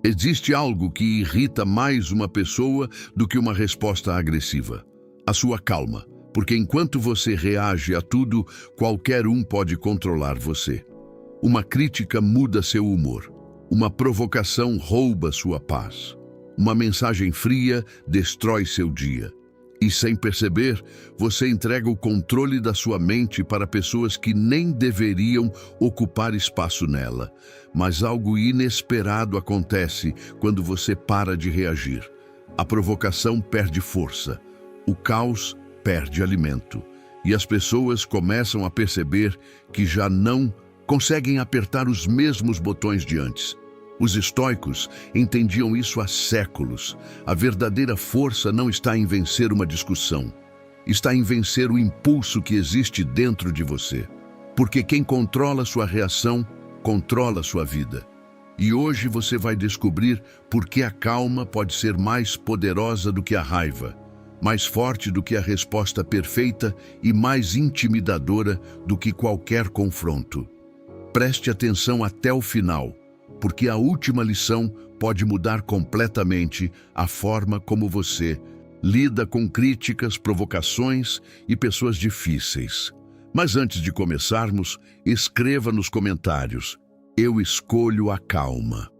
Existe algo que irrita mais uma pessoa do que uma resposta agressiva: a sua calma, porque enquanto você reage a tudo, qualquer um pode controlar você. Uma crítica muda seu humor. Uma provocação rouba sua paz. Uma mensagem fria destrói seu dia. E sem perceber, você entrega o controle da sua mente para pessoas que nem deveriam ocupar espaço nela. Mas algo inesperado acontece quando você para de reagir. A provocação perde força. O caos perde alimento. E as pessoas começam a perceber que já não conseguem apertar os mesmos botões de antes. Os estoicos entendiam isso há séculos. A verdadeira força não está em vencer uma discussão. Está em vencer o impulso que existe dentro de você. Porque quem controla sua reação, controla sua vida. E hoje você vai descobrir por que a calma pode ser mais poderosa do que a raiva, mais forte do que a resposta perfeita e mais intimidadora do que qualquer confronto. Preste atenção até o final, porque a última lição pode mudar completamente a forma como você lida com críticas, provocações e pessoas difíceis. Mas antes de começarmos, escreva nos comentários: eu escolho a calma.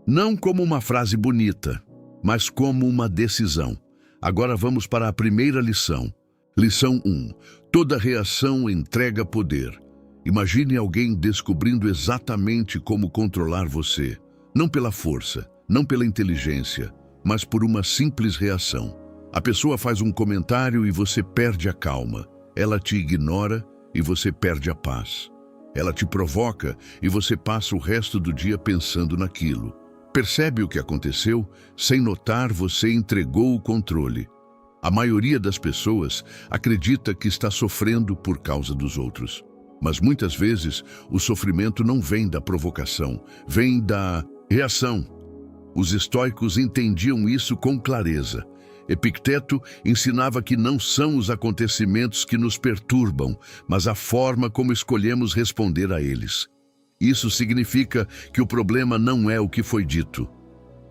Não como uma frase bonita, mas como uma decisão. Agora vamos para a primeira lição. Lição 1. Toda reação entrega poder. Imagine alguém descobrindo exatamente como controlar você. Não pela força, não pela inteligência, mas por uma simples reação. A pessoa faz um comentário e você perde a calma. Ela te ignora e você perde a paz. Ela te provoca e você passa o resto do dia pensando naquilo. Percebe o que aconteceu? Sem notar, você entregou o controle. A maioria das pessoas acredita que está sofrendo por causa dos outros. Mas muitas vezes o sofrimento não vem da provocação, vem da reação. Os estoicos entendiam isso com clareza. Epicteto ensinava que não são os acontecimentos que nos perturbam, mas a forma como escolhemos responder a eles. Isso significa que o problema não é o que foi dito.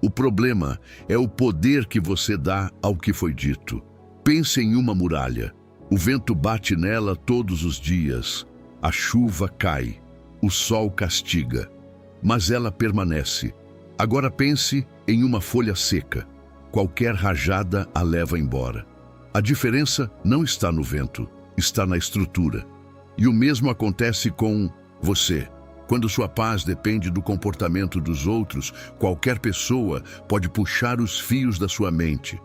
O problema é o poder que você dá ao que foi dito. Pense em uma muralha. O vento bate nela todos os dias. A chuva cai, o sol castiga, mas ela permanece. Agora pense em uma folha seca. Qualquer rajada a leva embora. A diferença não está no vento, está na estrutura. E o mesmo acontece com você. Quando sua paz depende do comportamento dos outros, qualquer pessoa pode puxar os fios da sua mente.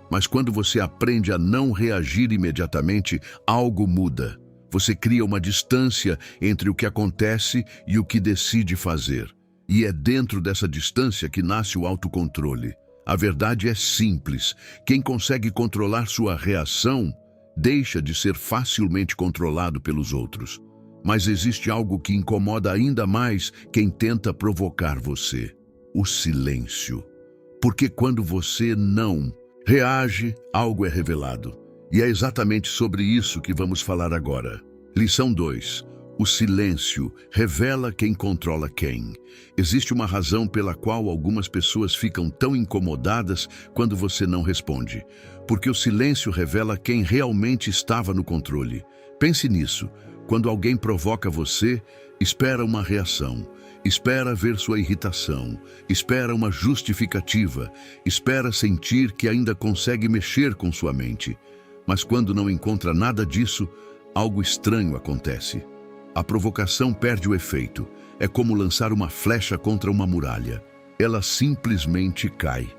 Mas quando você aprende a não reagir imediatamente, algo muda. Você cria uma distância entre o que acontece e o que decide fazer. E é dentro dessa distância que nasce o autocontrole. A verdade é simples. Quem consegue controlar sua reação deixa de ser facilmente controlado pelos outros. Mas existe algo que incomoda ainda mais quem tenta provocar você: o silêncio. Porque quando você não reage, algo é revelado. E é exatamente sobre isso que vamos falar agora. Lição 2. O silêncio revela quem controla quem. Existe uma razão pela qual algumas pessoas ficam tão incomodadas quando você não responde. Porque o silêncio revela quem realmente estava no controle. Pense nisso. Quando alguém provoca você, espera uma reação. Espera ver sua irritação. Espera uma justificativa. Espera sentir que ainda consegue mexer com sua mente. Mas quando não encontra nada disso, algo estranho acontece. A provocação perde o efeito. É como lançar uma flecha contra uma muralha. Ela simplesmente cai.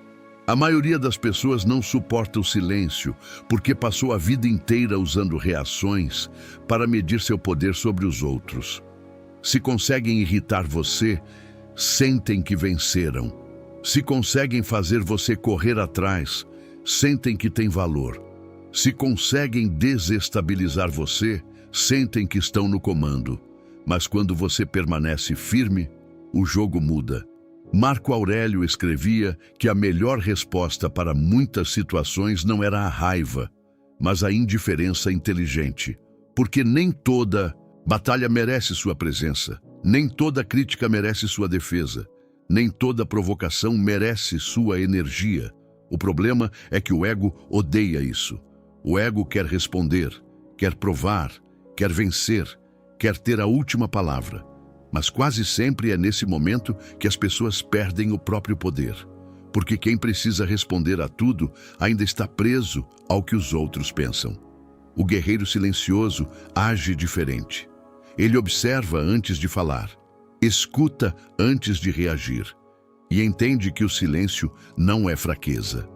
A maioria das pessoas não suporta o silêncio porque passou a vida inteira usando reações para medir seu poder sobre os outros. Se conseguem irritar você, sentem que venceram. Se conseguem fazer você correr atrás, sentem que tem valor. Se conseguem desestabilizar você, sentem que estão no comando. Mas quando você permanece firme, o jogo muda. Marco Aurélio escrevia que a melhor resposta para muitas situações não era a raiva, mas a indiferença inteligente. Porque nem toda batalha merece sua presença, nem toda crítica merece sua defesa, Nem toda provocação merece sua energia. O problema é que o ego odeia isso. O ego quer responder, quer provar, quer vencer, quer ter a última palavra. Mas quase sempre é nesse momento que as pessoas perdem o próprio poder. Porque quem precisa responder a tudo ainda está preso ao que os outros pensam. O guerreiro silencioso age diferente. Ele observa antes de falar, escuta antes de reagir e entende que o silêncio não é fraqueza.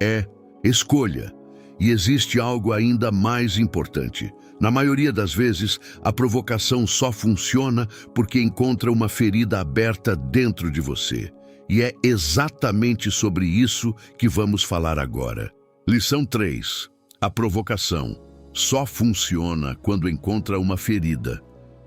É escolha. E existe algo ainda mais importante. Na maioria das vezes, a provocação só funciona porque encontra uma ferida aberta dentro de você. E é exatamente sobre isso que vamos falar agora. Lição 3. A provocação só funciona quando encontra uma ferida.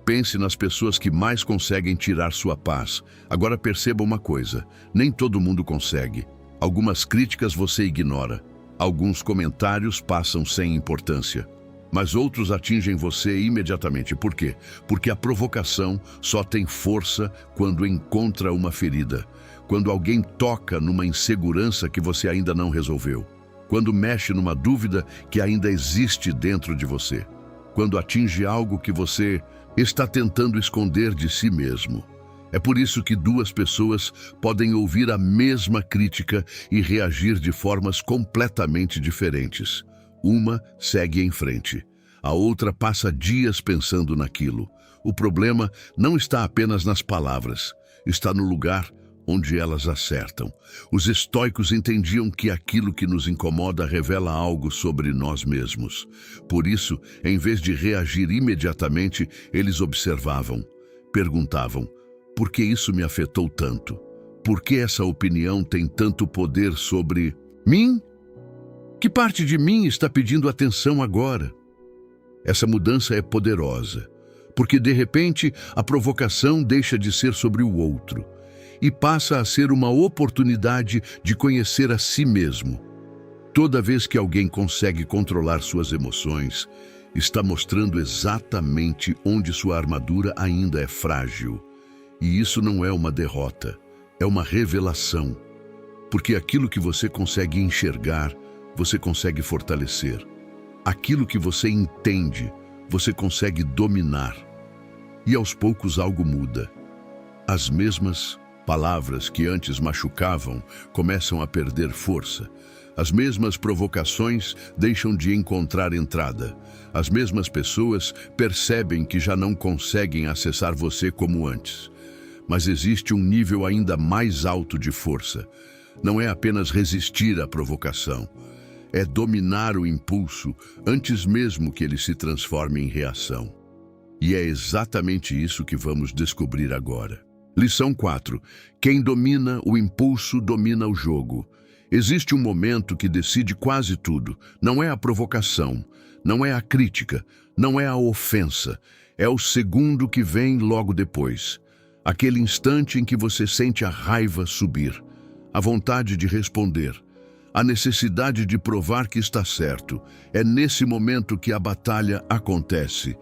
Pense nas pessoas que mais conseguem tirar sua paz. Agora perceba uma coisa, nem todo mundo consegue. Algumas críticas você ignora. Alguns comentários passam sem importância. Mas outros atingem você imediatamente. Por quê? Porque a provocação só tem força quando encontra uma ferida. Quando alguém toca numa insegurança que você ainda não resolveu. Quando mexe numa dúvida que ainda existe dentro de você. Quando atinge algo que você está tentando esconder de si mesmo. É por isso que duas pessoas podem ouvir a mesma crítica e reagir de formas completamente diferentes. Uma segue em frente. A outra passa dias pensando naquilo. O problema não está apenas nas palavras. Está no lugar onde elas acertam. Os estoicos entendiam que aquilo que nos incomoda revela algo sobre nós mesmos. Por isso, em vez de reagir imediatamente, eles observavam, perguntavam, por que isso me afetou tanto? Por que essa opinião tem tanto poder sobre mim? Que parte de mim está pedindo atenção agora? Essa mudança é poderosa, porque de repente a provocação deixa de ser sobre o outro e passa a ser uma oportunidade de conhecer a si mesmo. Toda vez que alguém consegue controlar suas emoções, está mostrando exatamente onde sua armadura ainda é frágil. E isso não é uma derrota, é uma revelação. Porque aquilo que você consegue enxergar, você consegue fortalecer. Aquilo que você entende, você consegue dominar. E aos poucos algo muda. As mesmas palavras que antes machucavam começam a perder força. As mesmas provocações deixam de encontrar entrada. As mesmas pessoas percebem que já não conseguem acessar você como antes. Mas existe um nível ainda mais alto de força. Não é apenas resistir à provocação. É dominar o impulso antes mesmo que ele se transforme em reação. E é exatamente isso que vamos descobrir agora. Lição 4. Quem domina o impulso domina o jogo. Existe um momento que decide quase tudo. Não é a provocação, não é a crítica, não é a ofensa. É o segundo que vem logo depois. Aquele instante em que você sente a raiva subir, a vontade de responder, a necessidade de provar que está certo. É nesse momento que a batalha acontece.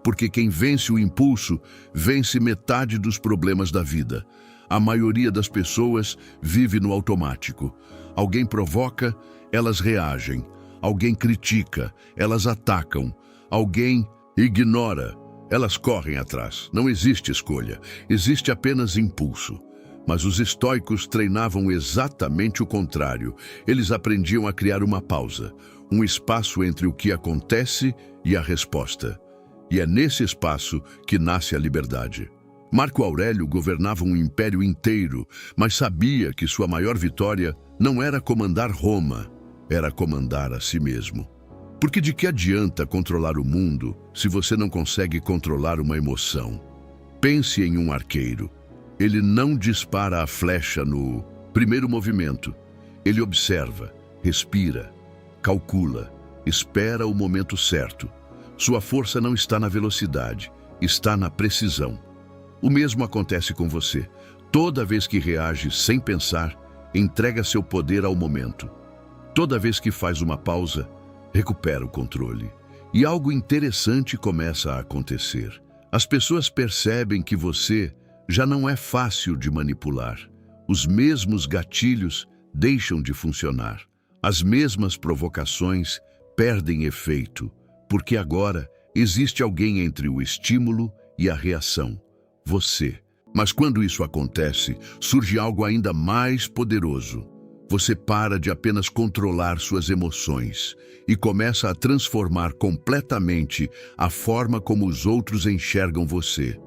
Porque quem vence o impulso, vence metade dos problemas da vida. A maioria das pessoas vive no automático. Alguém provoca, elas reagem. Alguém critica, elas atacam. Alguém ignora, elas correm atrás. Não existe escolha, existe apenas impulso. Mas os estoicos treinavam exatamente o contrário. Eles aprendiam a criar uma pausa, um espaço entre o que acontece e a resposta. E é nesse espaço que nasce a liberdade. Marco Aurélio governava um império inteiro, mas sabia que sua maior vitória não era comandar Roma, era comandar a si mesmo. Porque de que adianta controlar o mundo se você não consegue controlar uma emoção? Pense em um arqueiro. Ele não dispara a flecha no primeiro movimento. Ele observa, respira, calcula, espera o momento certo. Sua força não está na velocidade, está na precisão. O mesmo acontece com você. Toda vez que reage sem pensar, entrega seu poder ao momento. Toda vez que faz uma pausa, recupera o controle. E algo interessante começa a acontecer. As pessoas percebem que você já não é fácil de manipular. Os mesmos gatilhos deixam de funcionar. As mesmas provocações perdem efeito, porque agora existe alguém entre o estímulo e a reação, você. Mas quando isso acontece, surge algo ainda mais poderoso. Você para de apenas controlar suas emoções e começa a transformar completamente a forma como os outros enxergam você.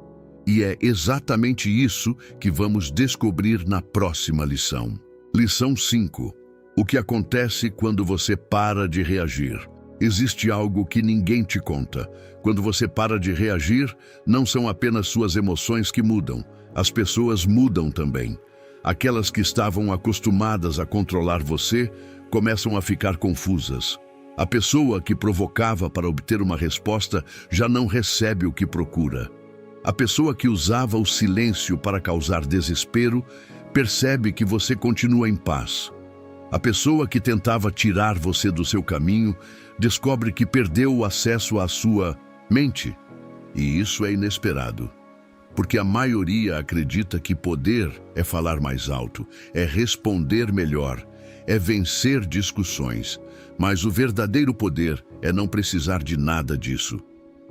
E é exatamente isso que vamos descobrir na próxima lição. Lição 5. O que acontece quando você para de reagir? Existe algo que ninguém te conta. Quando você para de reagir, não são apenas suas emoções que mudam, as pessoas mudam também. Aquelas que estavam acostumadas a controlar você começam a ficar confusas. A pessoa que provocava para obter uma resposta já não recebe o que procura. A pessoa que usava o silêncio para causar desespero percebe que você continua em paz. A pessoa que tentava tirar você do seu caminho descobre que perdeu o acesso à sua mente. E isso é inesperado. Porque a maioria acredita que poder é falar mais alto, é responder melhor, é vencer discussões. Mas o verdadeiro poder é não precisar de nada disso.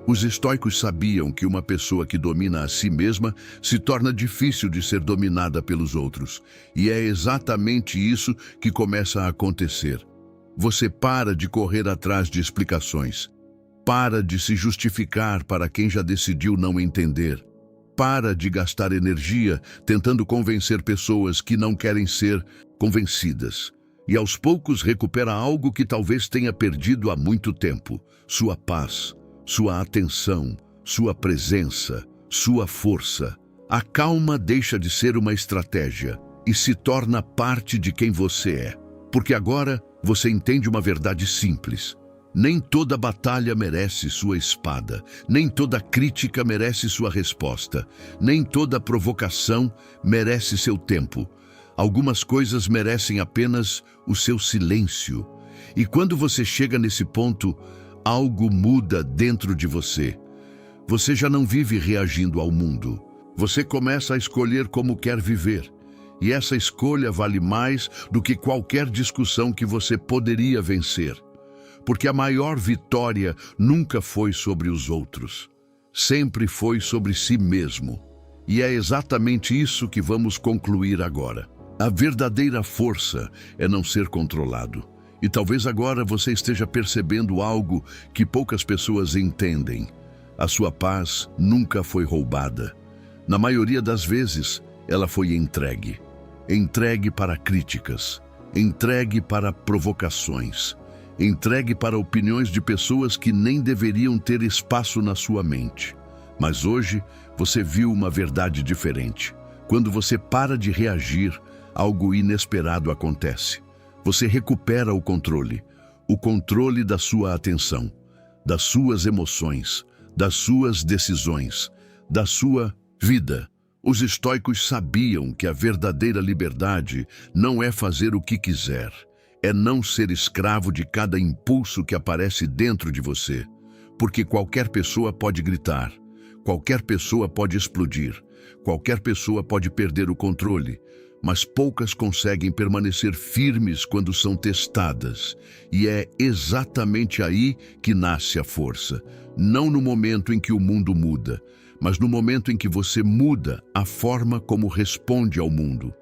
Os estoicos sabiam que uma pessoa que domina a si mesma se torna difícil de ser dominada pelos outros. E é exatamente isso que começa a acontecer. Você para de correr atrás de explicações. Para de se justificar para quem já decidiu não entender. Para de gastar energia tentando convencer pessoas que não querem ser convencidas. E aos poucos recupera algo que talvez tenha perdido há muito tempo: sua paz, sua atenção, sua presença, sua força. A calma deixa de ser uma estratégia e se torna parte de quem você é. Porque agora você entende uma verdade simples. Nem toda batalha merece sua espada, nem toda crítica merece sua resposta, nem toda provocação merece seu tempo. Algumas coisas merecem apenas o seu silêncio. E quando você chega nesse ponto, algo muda dentro de você. Você já não vive reagindo ao mundo. Você começa a escolher como quer viver. E essa escolha vale mais do que qualquer discussão que você poderia vencer. Porque a maior vitória nunca foi sobre os outros. Sempre foi sobre si mesmo. E é exatamente isso que vamos concluir agora. A verdadeira força é não ser controlado. E talvez agora você esteja percebendo algo que poucas pessoas entendem. A sua paz nunca foi roubada. Na maioria das vezes, ela foi entregue. Entregue para críticas. Entregue para provocações. Entregue para opiniões de pessoas que nem deveriam ter espaço na sua mente. Mas hoje, você viu uma verdade diferente. Quando você para de reagir, algo inesperado acontece. Você recupera o controle da sua atenção, das suas emoções, das suas decisões, da sua vida. Os estoicos sabiam que a verdadeira liberdade não é fazer o que quiser, é não ser escravo de cada impulso que aparece dentro de você. Porque qualquer pessoa pode gritar, qualquer pessoa pode explodir, qualquer pessoa pode perder o controle, mas poucas conseguem permanecer firmes quando são testadas. E é exatamente aí que nasce a força. Não no momento em que o mundo muda, mas no momento em que você muda a forma como responde ao mundo.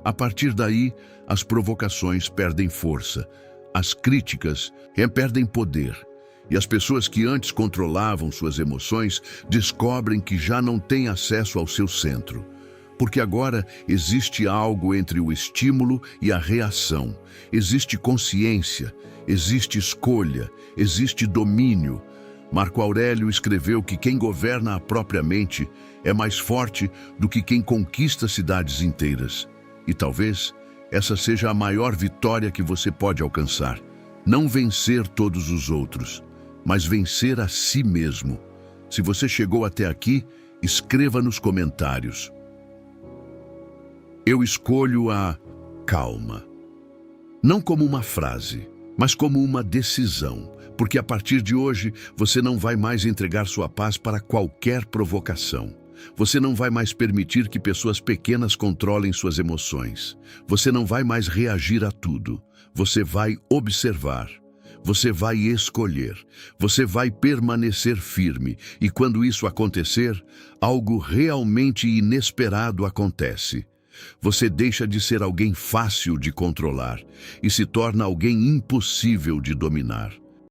A partir daí, as provocações perdem força, as críticas perdem poder, e as pessoas que antes controlavam suas emoções descobrem que já não têm acesso ao seu centro. Porque agora existe algo entre o estímulo e a reação. Existe consciência, existe escolha, existe domínio. Marco Aurélio escreveu que quem governa a própria mente é mais forte do que quem conquista cidades inteiras. E talvez essa seja a maior vitória que você pode alcançar. Não vencer todos os outros, mas vencer a si mesmo. Se você chegou até aqui, escreva nos comentários: eu escolho a calma. Não como uma frase, mas como uma decisão. Porque a partir de hoje, você não vai mais entregar sua paz para qualquer provocação. Você não vai mais permitir que pessoas pequenas controlem suas emoções. Você não vai mais reagir a tudo. Você vai observar. Você vai escolher. Você vai permanecer firme. E quando isso acontecer, algo realmente inesperado acontece. Você deixa de ser alguém fácil de controlar e se torna alguém impossível de dominar.